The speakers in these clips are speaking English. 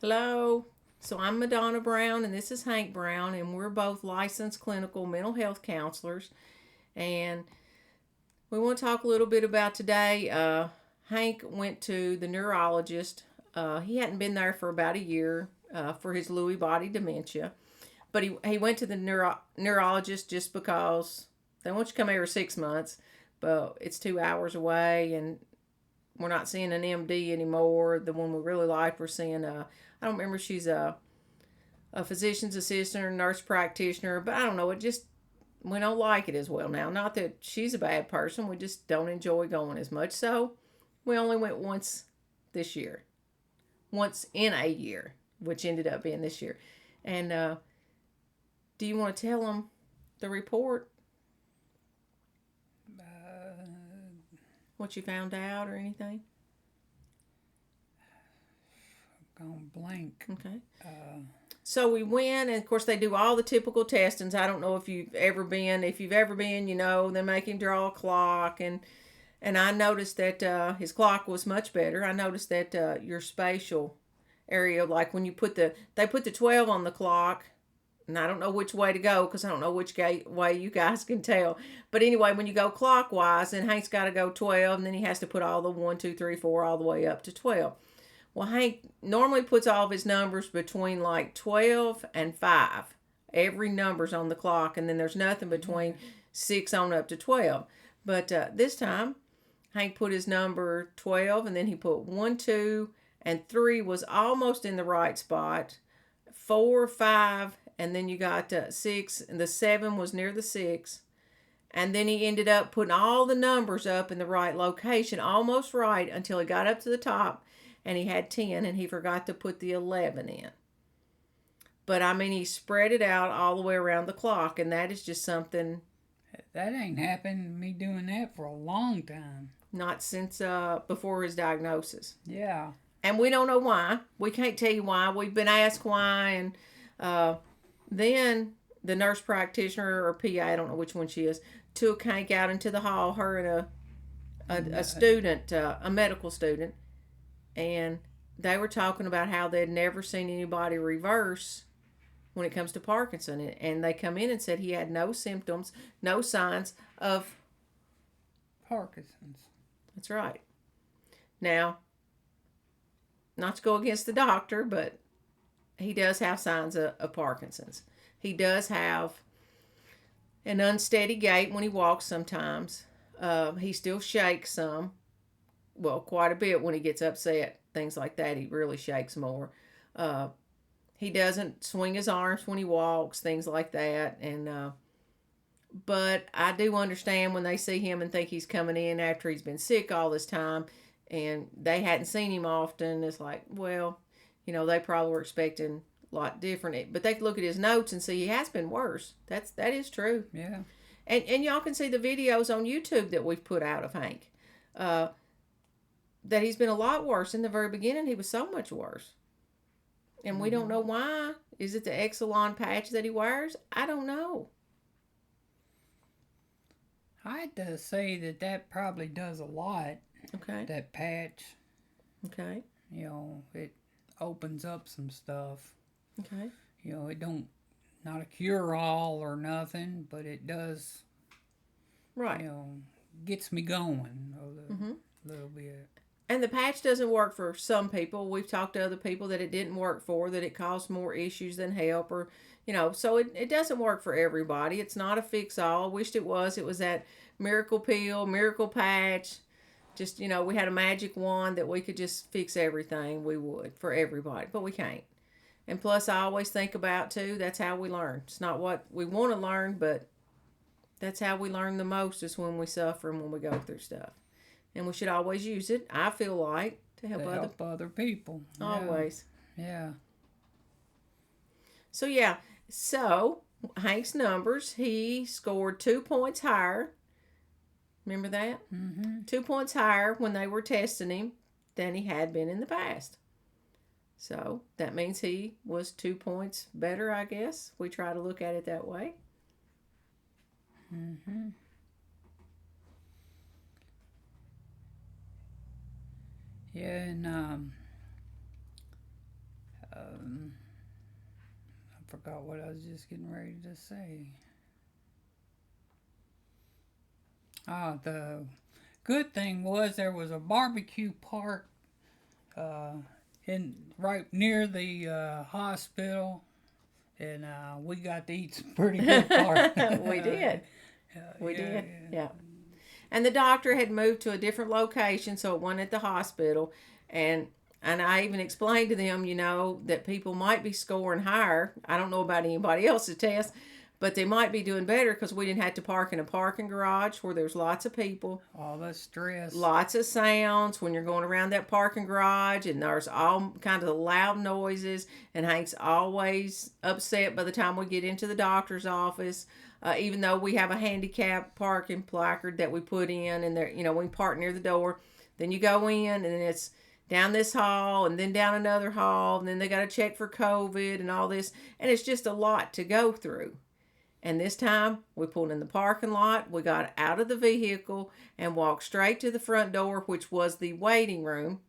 Hello. So I'm Madonna Brown and this is Hank Brown, and we're both licensed clinical mental health counselors. And we want to talk a little bit about today. Hank went to the neurologist. He hadn't been there for about a year for his Lewy body dementia, but he went to the neurologist just because they want you to come every 6 months, but it's 2 hours away, and we're not seeing an MD anymore. The one we really liked, we're seeing I don't remember if she's a physician's assistant or nurse practitioner, but I don't know. It just we don't like it as well now. Not that she's a bad person, we just don't enjoy going as much. So we only went once this year, once in a year, which ended up being this year. And do you want to tell them the report, Uh, what you found out or anything? Gone blank. Okay. Uh, So we went, and of course they do all the typical testings. I don't know if you've ever been. If you've ever been, you know they make him draw a clock, and I noticed that his clock was much better. I noticed that your spatial area, like when you put they put the 12 on the clock, and I don't know which way to go because I don't know which way you guys can tell. But anyway, when you go clockwise, then Hank's got to go 12, and then he has to put all the 1, 2, 3, 4 all the way up to 12. Well, Hank normally puts all of his numbers between like 12 and 5. Every number's on the clock, and then there's nothing between 6 on up to 12. But this time, Hank put his number 12, and then he put 1, 2, and 3 was almost in the right spot. 4, 5, and then you got 6, and the 7 was near the 6. And then he ended up putting all the numbers up in the right location, almost right, until he got up to the top and he had 10, and he forgot to put the 11 in. But I mean, he spread it out all the way around the clock, and that is just something that ain't happened to me doing that for a long time. not since before his diagnosis. Yeah. And we don't know why. We can't tell you why. We've been asked why, and then the nurse practitioner or PA, I don't know which one she is, took Hank out into the hall, her and a student, a medical student, and they were talking about how they'd never seen anybody reverse when it comes to Parkinson. And they come in and said he had no symptoms, no signs of. Parkinson's. That's right. Now, not to go against the doctor, but he does have signs of Parkinson's. He does have an unsteady gait when he walks sometimes. He still shakes some. Well, quite a bit when he gets upset. Things like that, he really shakes more. Uh, he doesn't swing his arms when he walks, things like that. And but I do understand when they see him and think he's coming in after he's been sick all this time, and they hadn't seen him often. It's like, well, they probably were expecting a lot different. But they can look at his notes and see he has been worse. That is true. Yeah. And y'all can see the videos on YouTube that we've put out of Hank. That he's been a lot worse. In the very beginning, he was so much worse. And we don't know why. Is it the Exelon patch that he wears? I don't know. I'd say that probably does a lot. Okay. That patch. Okay. It opens up some stuff. Okay. It don't, not a cure-all or nothing, but it does, Right. gets me going a little bit. And the patch doesn't work for some people. We've talked to other people that it didn't work for, that it caused more issues than help, or, so it doesn't work for everybody. It's not a fix-all. Wished it was. It was that miracle pill, miracle patch. Just, we had a magic wand that we could just fix everything. We would for everybody, but we can't. And plus, I always think about, too, that's how we learn. It's not what we want to learn, but that's how we learn the most, is when we suffer and when we go through stuff. And we should always use it, I feel like, to help other people. Always. Yeah. So, yeah. So, Hank's numbers, he scored 2 points higher. Remember that? Mm-hmm. 2 points higher when they were testing him than he had been in the past. So, that means he was 2 points better, I guess. We try to look at it that way. Mm-hmm. Yeah, and forgot what I was just getting ready to say. The good thing was there was a barbecue park in right near the hospital, and we got to eat some pretty good pork. We did. We yeah, did. yeah. Yeah. And the doctor had moved to a different location, so it wasn't at the hospital. And I even explained to them, that people might be scoring higher. I don't know about anybody else's test, but they might be doing better because we didn't have to park in a parking garage where there's lots of people. All the stress. Lots of sounds when you're going around that parking garage, and there's all kind of loud noises, and Hank's always upset by the time we get into the doctor's office. Even though we have a handicap parking placard that we put in, and there, we park near the door. Then you go in, and then it's down this hall, and then down another hall, and then they got to check for COVID and all this, and it's just a lot to go through. And this time, we pulled in the parking lot, we got out of the vehicle, and walked straight to the front door, which was the waiting room.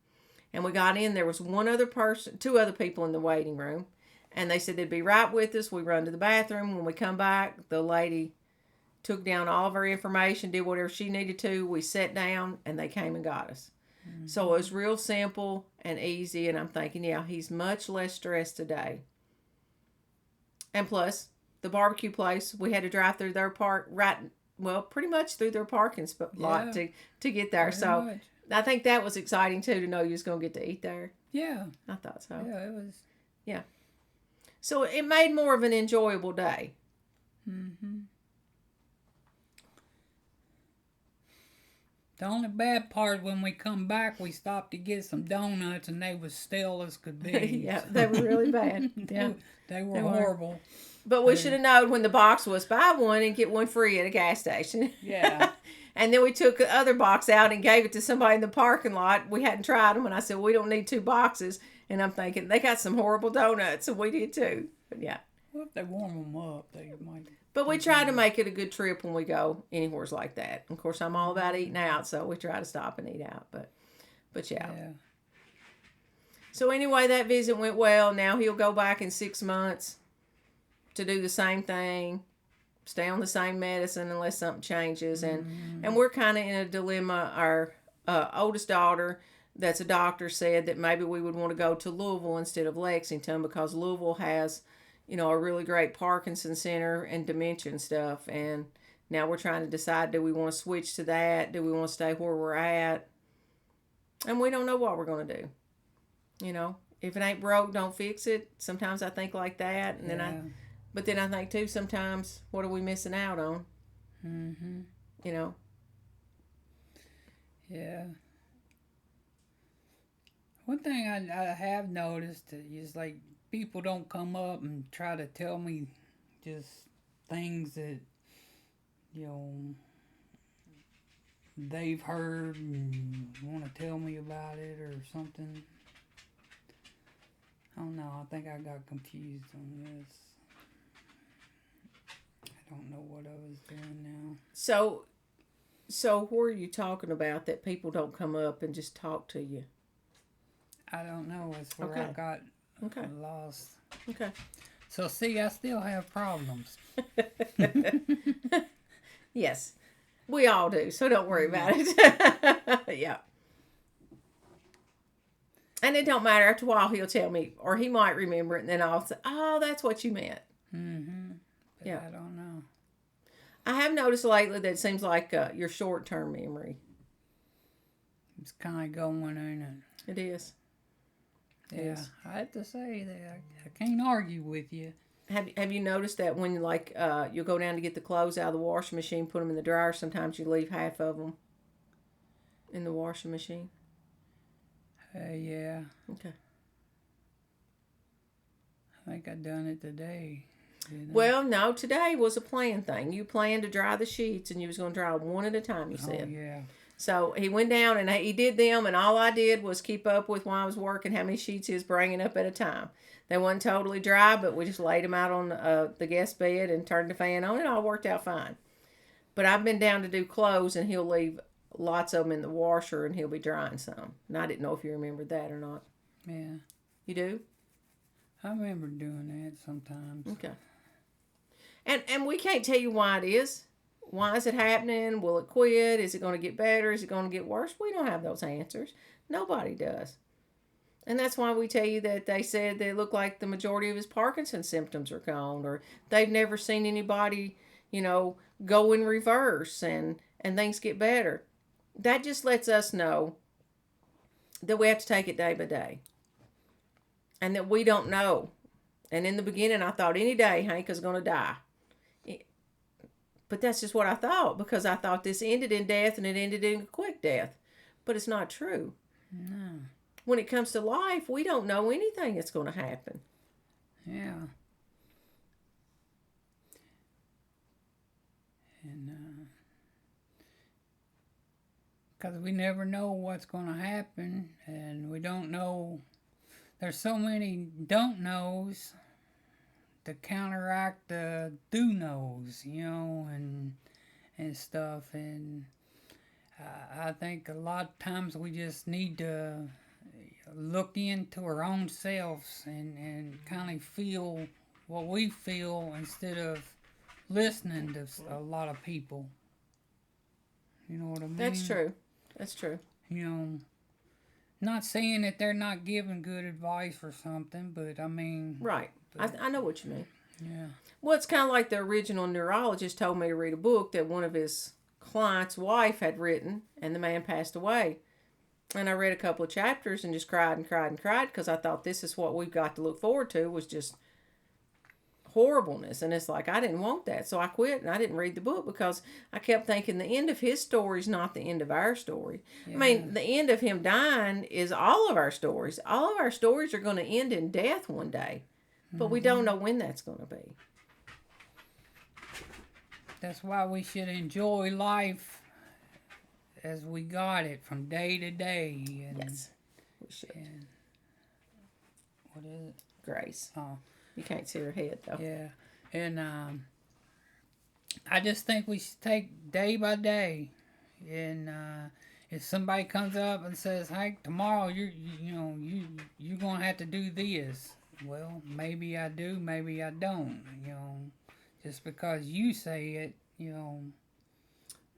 And we got in, there was two other people in the waiting room. And they said they'd be right with us. We run to the bathroom. When we come back, the lady took down all of our information, did whatever she needed to. We sat down, and they came and got us. Mm-hmm. So it was real simple and easy. And I'm thinking, yeah, he's much less stressed today. And plus, the barbecue place, we had to drive through their pretty much through their parking lot to get there. So much. I think that was exciting, too, to know you was going to get to eat there. Yeah. I thought so. Yeah, it was. Yeah. So it made more of an enjoyable day. Mm-hmm. The only bad part, when we come back, we stopped to get some donuts, and they was stale as could be. Yeah, they were really bad. Yeah, they were horrible. But we should have known when the box was buy one and get one free at a gas station. Yeah. And then we took the other box out and gave it to somebody in the parking lot. We hadn't tried them, and I said, we don't need 2 boxes. And I'm thinking, they got some horrible donuts, and we did too. But yeah. Well, if they warm them up, they might. But we try to make it a good trip when we go anywhere like that. Of course, I'm all about eating out, so we try to stop and eat out. But yeah. So anyway, that visit went well. Now he'll go back in 6 months to do the same thing, stay on the same medicine unless something changes. And we're kind of in a dilemma. Our oldest daughter, that's a doctor, said that maybe we would want to go to Louisville instead of Lexington because Louisville has, a really great Parkinson Center and dementia and stuff. And now we're trying to decide, do we want to switch to that? Do we want to stay where we're at? And we don't know what we're going to do. If it ain't broke, don't fix it. Sometimes I think like that. And But then I think, too, sometimes, what are we missing out on? Mm-hmm. Yeah. One thing I have noticed is, like, people don't come up and try to tell me just things that, they've heard and want to tell me about it or something. I don't know. I think I got confused on this. I don't know what I was doing now. So who are you talking about that people don't come up and just talk to you? I don't know. It's where I got lost. Okay. So see, I still have problems. Yes. We all do, so don't worry about it. Yeah. And it don't matter. After a while, he'll tell me, or he might remember it, and then I'll say, oh, that's what you meant. Mm-hmm. But yeah. I don't know. I have noticed lately that it seems like your short-term memory. It's kind of going, ain't it? It is. Yeah, I have to say that I can't argue with you. Have you noticed that when you'll go down to get the clothes out of the washing machine, put them in the dryer, sometimes you leave half of them in the washing machine? Yeah. Okay. I think I done it today. Well, no, today was a planned thing. You planned to dry the sheets, and you was going to dry them one at a time, you said. Oh, yeah. So he went down, and he did them, and all I did was keep up with while I was working how many sheets he was bringing up at a time. They wasn't totally dry, but we just laid them out on the guest bed and turned the fan on. It all worked out fine. But I've been down to do clothes, and he'll leave lots of them in the washer, and he'll be drying some. And I didn't know if you remembered that or not. Yeah. You do? I remember doing that sometimes. Okay. And we can't tell you why it is. Why is it happening? Will it quit? Is it going to get better? Is it going to get worse? We don't have those answers. Nobody does. And that's why we tell you that they said they look like the majority of his Parkinson's symptoms are gone, or they've never seen anybody, go in reverse and things get better. That just lets us know that we have to take it day by day. And that we don't know. And in the beginning, I thought any day Hank is going to die. But that's just what I thought, because I thought this ended in death and it ended in a quick death. But it's not true. No. When it comes to life, we don't know anything that's going to happen. Yeah. And because we never know what's going to happen, and we don't know. There's so many don't knows to counteract the do knows, and stuff. And I think a lot of times we just need to look into our own selves and kind of feel what we feel instead of listening to a lot of people. You know what I mean? That's true. That's true. Not saying that they're not giving good advice or something, but I mean... Right. I know what you mean. Yeah. Well, it's kind of like the original neurologist told me to read a book that one of his clients' wife had written, and the man passed away. And I read a couple of chapters and just cried and cried and cried, because I thought this is what we've got to look forward to, was just horribleness. And it's like, I didn't want that. So I quit and I didn't read the book, because I kept thinking the end of his story is not the end of our story. Yeah. I mean, the end of him dying is all of our stories. All of our stories are going to end in death one day. But we don't know when that's going to be. That's why we should enjoy life as we got it from day to day. And, yes, we should. And what is it? Grace. Oh. You can't see her head, though. Yeah. And I just think we should take day by day. And if somebody comes up and says, "Hey, tomorrow you're going to have to do this." Well, maybe I do, maybe I don't. Just because you say it,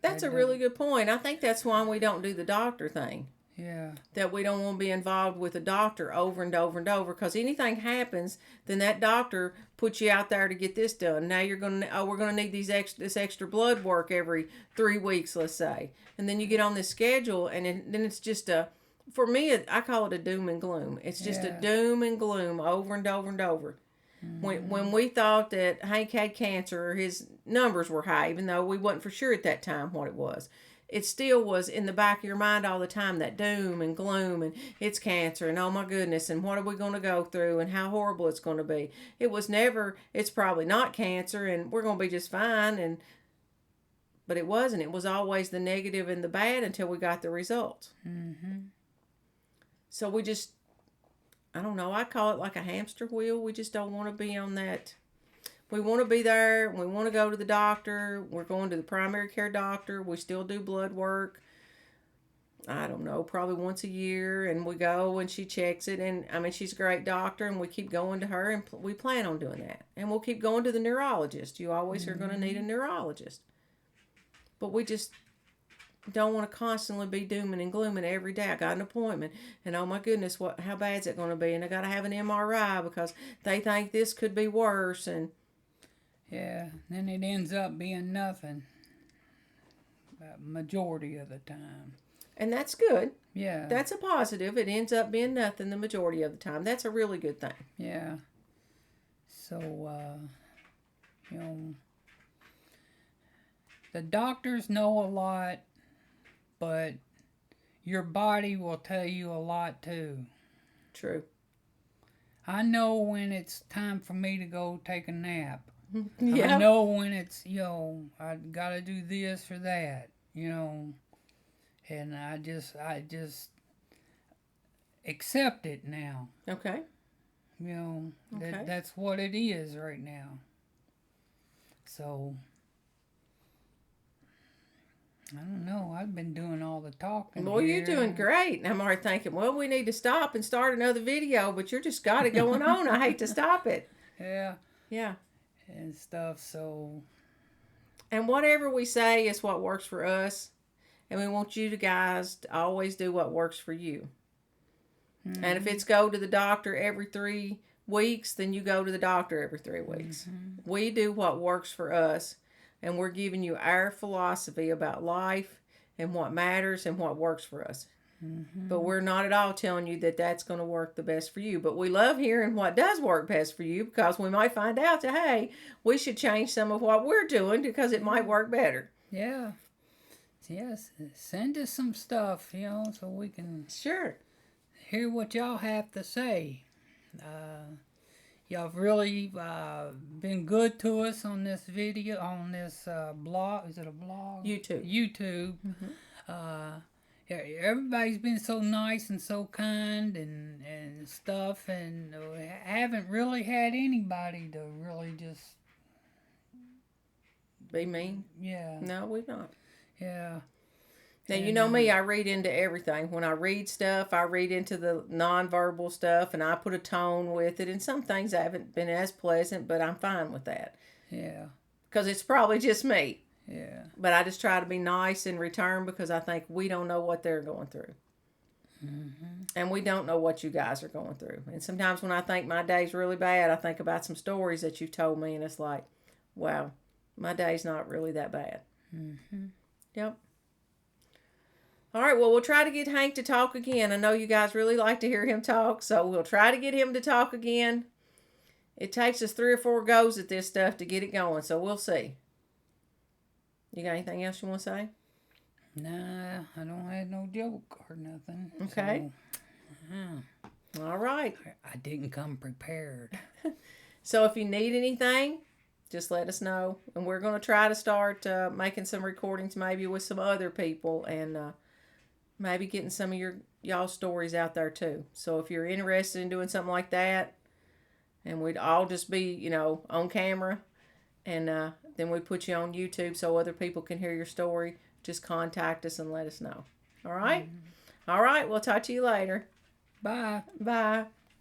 That's a really good point. I think that's why we don't do the doctor thing. Yeah. That we don't want to be involved with a doctor over and over and over, because anything happens, then that doctor puts you out there to get this done. Now we're going to need this extra blood work every 3 weeks, let's say. And then you get on this schedule, and then it's just for me, I call it a doom and gloom. It's just a doom and gloom over and over and over. Mm-hmm. When we thought that Hank had cancer, or his numbers were high, even though we wasn't for sure at that time what it was, it still was in the back of your mind all the time, that doom and gloom, and it's cancer, and oh my goodness, and what are we going to go through, and how horrible it's going to be. It was never, it's probably not cancer, and we're going to be just fine, but it wasn't. It was always the negative and the bad until we got the results. Mm-hmm. So we just, I don't know, I call it like a hamster wheel. We just don't want to be on that. We want to be there. We want to go to the doctor. We're going to the primary care doctor. We still do blood work. I don't know, probably once a year. And we go and she checks it. And I mean, she's a great doctor, and we keep going to her, and we plan on doing that. And we'll keep going to the neurologist. You always are going to need a neurologist. But we just don't want to constantly be dooming and glooming every day. I got an appointment, and oh my goodness, how bad is it going to be? And I got to have an MRI because they think this could be worse. And yeah, then it ends up being nothing. Majority of the time. And that's good. Yeah. That's a positive. It ends up being nothing the majority of the time. That's a really good thing. Yeah. So, the doctors know a lot, but your body will tell you a lot too. True. I know when it's time for me to go take a nap. Yeah. I know when it's, I got to do this or that, and I just accept it now. Okay. Okay. That's what it is right now. So, I don't know. I've been doing all the talking Well, here. you're doing great. And I'm already thinking, well, we need to stop and start another video, but you're just got it going on. I hate to stop it. Yeah. Yeah. And stuff, so. And whatever we say is what works for us. And we want you guys to always do what works for you. Mm-hmm. And if it's go to the doctor every 3 weeks, then you go to the doctor every 3 weeks. Mm-hmm. We do what works for us. And we're giving you our philosophy about life and what matters and what works for us. Mm-hmm. But we're not at all telling you that that's going to work the best for you. But we love hearing what does work best for you, because we might find out that, hey, we should change some of what we're doing because it might work better. Yeah. Yes. Send us some stuff, so we can Sure. hear what y'all have to say. Y'all have really been good to us on this video, on this blog. Is it a blog? YouTube. Mm-hmm. Everybody's been so nice and so kind and stuff, and we haven't really had anybody to really just Be mean? Yeah. No, we've not. Yeah. Now, you know me, I read into everything. When I read stuff, I read into the nonverbal stuff, and I put a tone with it. And some things haven't been as pleasant, but I'm fine with that. Yeah. Because it's probably just me. Yeah. But I just try to be nice in return, because I think we don't know what they're going through. Mm-hmm. And we don't know what you guys are going through. And sometimes when I think my day's really bad, I think about some stories that you've told me, and it's like, wow, my day's not really that bad. Mm-hmm. Yep. All right, well, we'll try to get Hank to talk again. I know you guys really like to hear him talk, so we'll try to get him to talk again. It takes us 3 or 4 goes at this stuff to get it going, so we'll see. You got anything else you want to say? Nah, I don't have no joke or nothing. Okay. So, all right. I didn't come prepared. So if you need anything, just let us know. And we're going to try to start making some recordings maybe with some other people, and maybe getting some of y'all stories out there too. So if you're interested in doing something like that, and we'd all just be, on camera, and then we put you on YouTube so other people can hear your story, just contact us and let us know. All right? Mm-hmm. All right, we'll talk to you later. Bye. Bye.